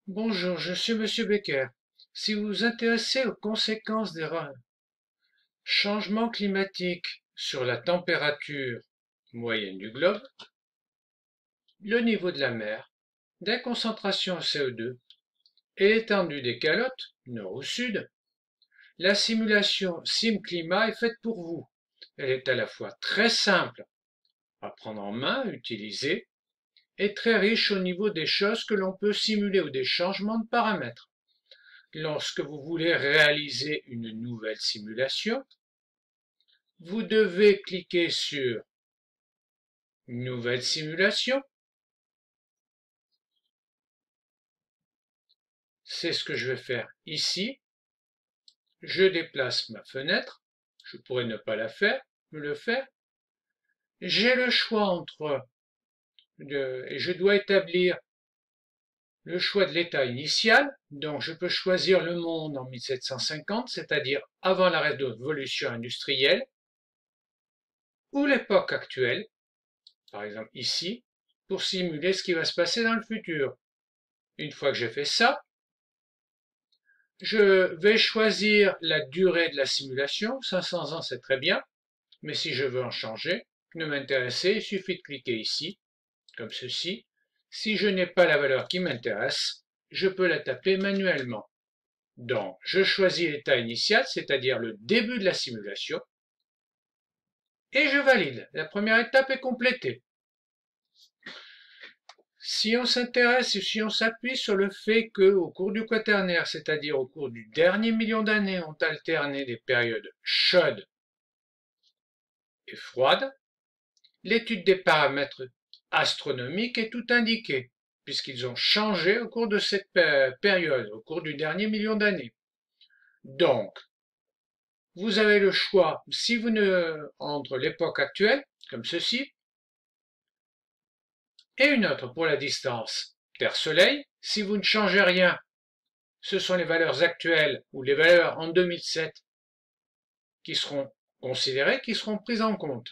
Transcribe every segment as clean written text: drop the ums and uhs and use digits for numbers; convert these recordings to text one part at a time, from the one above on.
Bonjour, je suis Monsieur Becker. Si vous vous intéressez aux conséquences des changements climatiques sur la température moyenne du globe, le niveau de la mer, des concentrations en CO2 et l'étendue des calottes, nord ou sud, la simulation SimClimat est faite pour vous. Elle est à la fois très simple à prendre en main, à utiliser, et très riche au niveau des choses que l'on peut simuler ou des changements de paramètres. Lorsque vous voulez réaliser une nouvelle simulation, vous devez cliquer sur Nouvelle simulation. C'est ce que je vais faire ici. Je déplace ma fenêtre. Je pourrais ne pas le faire. J'ai le choix et je dois établir le choix de l'état initial. Donc je peux choisir le monde en 1750, c'est-à-dire avant la révolution industrielle, ou l'époque actuelle, par exemple ici, pour simuler ce qui va se passer dans le futur. Une fois que j'ai fait ça, je vais choisir la durée de la simulation. 500 ans, c'est très bien, mais si je veux en changer, ne m'intéresser, il suffit de cliquer ici, comme ceci. Si je n'ai pas la valeur qui m'intéresse, je peux la taper manuellement. Donc, je choisis l'état initial, c'est-à-dire le début de la simulation, et je valide. La première étape est complétée. Si on s'intéresse, si on s'appuie sur le fait qu'au cours du quaternaire, c'est-à-dire au cours du dernier million d'années, ont alterné des périodes chaudes et froides, l'étude des paramètres astronomiques est tout indiquée, puisqu'ils ont changé au cours de cette période, au cours du dernier million d'années. Donc, vous avez le choix, si vous ne, entre l'époque actuelle, comme ceci, et une autre pour la distance Terre-Soleil. Si vous ne changez rien, ce sont les valeurs actuelles ou les valeurs en 2007 qui seront considérées, qui seront prises en compte.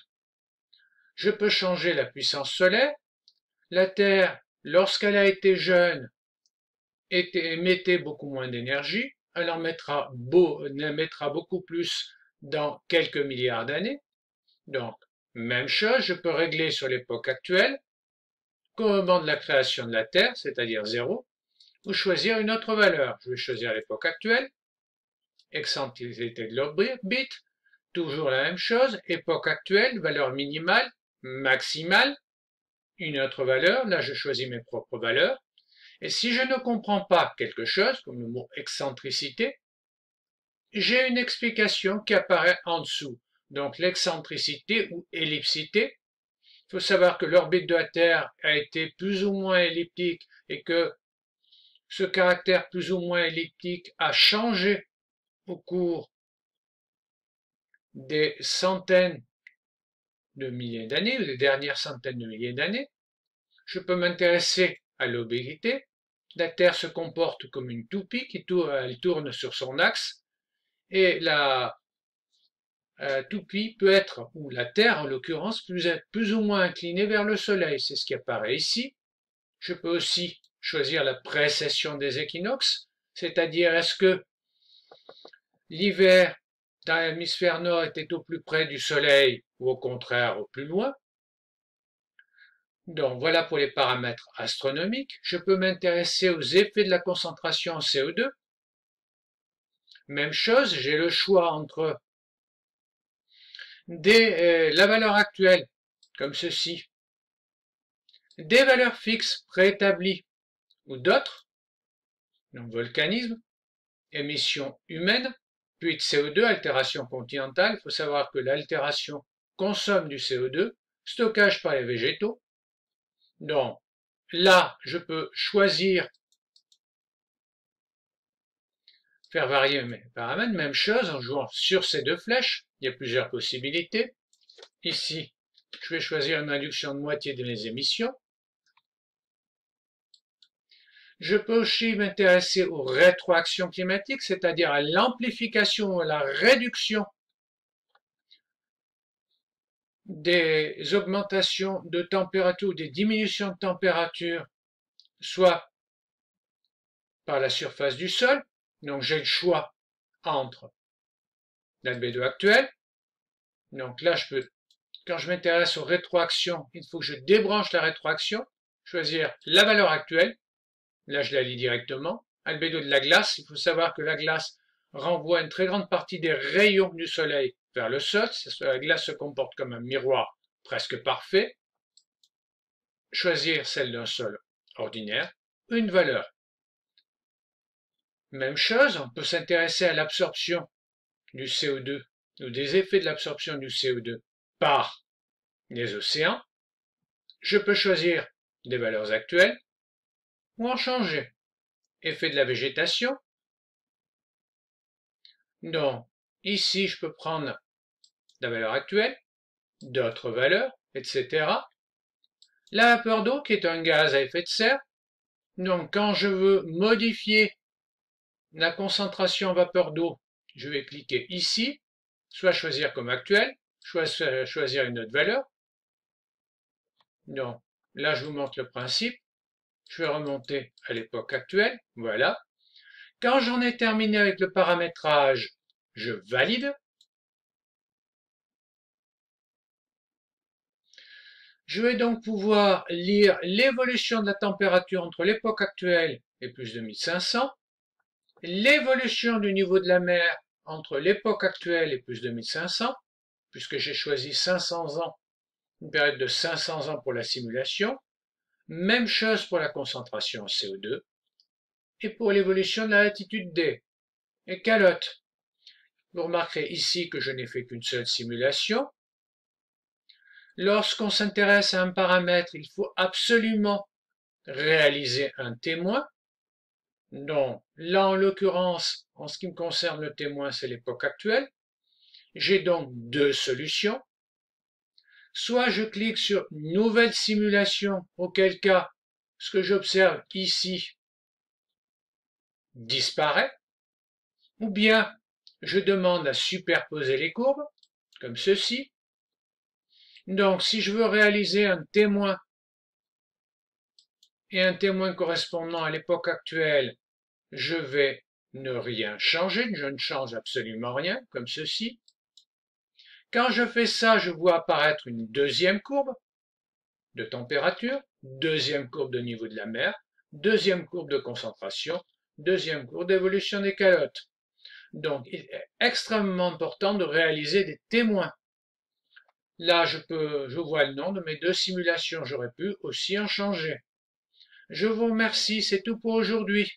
Je peux changer la puissance solaire. La Terre, lorsqu'elle a été jeune, émettait beaucoup moins d'énergie. Elle en mettra beaucoup plus dans quelques milliards d'années. Donc, même chose, je peux régler sur l'époque actuelle, qu'au moment de la création de la Terre, c'est-à-dire 0, ou choisir une autre valeur. Je vais choisir l'époque actuelle, excentricité de l'orbite, toujours la même chose, époque actuelle, valeur minimale, maximale, une autre valeur, là je choisis mes propres valeurs, et si je ne comprends pas quelque chose, comme le mot excentricité, j'ai une explication qui apparaît en dessous. Donc l'excentricité ou ellipsité, il faut savoir que l'orbite de la Terre a été plus ou moins elliptique et que ce caractère plus ou moins elliptique a changé au cours des centaines de milliers d'années, ou des dernières centaines de milliers d'années. Je peux m'intéresser à l'obésité. La Terre se comporte comme une toupie elle tourne sur son axe et la toupie peut être, ou la Terre en l'occurrence, plus ou moins inclinée vers le Soleil. C'est ce qui apparaît ici. Je peux aussi choisir la précession des équinoxes, c'est-à-dire est-ce que l'hiver dans l'hémisphère nord était au plus près du Soleil ou au contraire au plus loin. Donc voilà pour les paramètres astronomiques. Je peux m'intéresser aux effets de la concentration en CO2. Même chose, j'ai le choix entre la valeur actuelle, comme ceci, des valeurs fixes préétablies ou d'autres, donc volcanisme, émissions humaines, puis de CO2, altération continentale. Il faut savoir que l'altération consomme du CO2, stockage par les végétaux. Donc là, je peux choisir, faire varier mes paramètres. Même chose en jouant sur ces deux flèches. Il y a plusieurs possibilités. Ici, je vais choisir une réduction de moitié de mes émissions. Je peux aussi m'intéresser aux rétroactions climatiques, c'est-à-dire à l'amplification ou à la réduction des augmentations de température ou des diminutions de température, soit par la surface du sol. Donc j'ai le choix entre l'albédo actuel. Donc là, quand je m'intéresse aux rétroactions, il faut que je débranche la rétroaction, choisir la valeur actuelle. Là, je la lis directement. Albédo de la glace, il faut savoir que la glace renvoie une très grande partie des rayons du soleil vers le sol. La glace se comporte comme un miroir presque parfait. Choisir celle d'un sol ordinaire, une valeur. Même chose, on peut s'intéresser à l'absorption du CO2 ou des effets de l'absorption du CO2 par les océans. Je peux choisir des valeurs actuelles ou en changer. Effet de la végétation. Donc, ici, je peux prendre la valeur actuelle, d'autres valeurs, etc. La vapeur d'eau, qui est un gaz à effet de serre. Donc, quand je veux modifier la concentration en vapeur d'eau, je vais cliquer ici, soit choisir comme actuel, soit choisir une autre valeur. Donc, là, je vous montre le principe. Je vais remonter à l'époque actuelle. Voilà. Quand j'en ai terminé avec le paramétrage, je valide. Je vais donc pouvoir lire l'évolution de la température entre l'époque actuelle et plus de 1500, l'évolution du niveau de la mer entre l'époque actuelle et plus de 1500, puisque j'ai choisi 500 ans, une période de 500 ans pour la simulation. Même chose pour la concentration en CO2 et pour l'évolution de la latitude D. Et calotte. Vous remarquerez ici que je n'ai fait qu'une seule simulation. Lorsqu'on s'intéresse à un paramètre, il faut absolument réaliser un témoin. Donc, là, en l'occurrence, en ce qui me concerne, le témoin, c'est l'époque actuelle. J'ai donc deux solutions. Soit je clique sur Nouvelle simulation, auquel cas, ce que j'observe ici disparaît. Ou bien, je demande à superposer les courbes, comme ceci. Donc, si je veux réaliser un témoin et un témoin correspondant à l'époque actuelle, je vais ne rien changer, je ne change absolument rien, comme ceci. Quand je fais ça, je vois apparaître une deuxième courbe de température, deuxième courbe de niveau de la mer, deuxième courbe de concentration, deuxième courbe d'évolution des calottes. Donc, il est extrêmement important de réaliser des témoins. Là, je vois le nom de mes deux simulations, j'aurais pu aussi en changer. Je vous remercie, c'est tout pour aujourd'hui.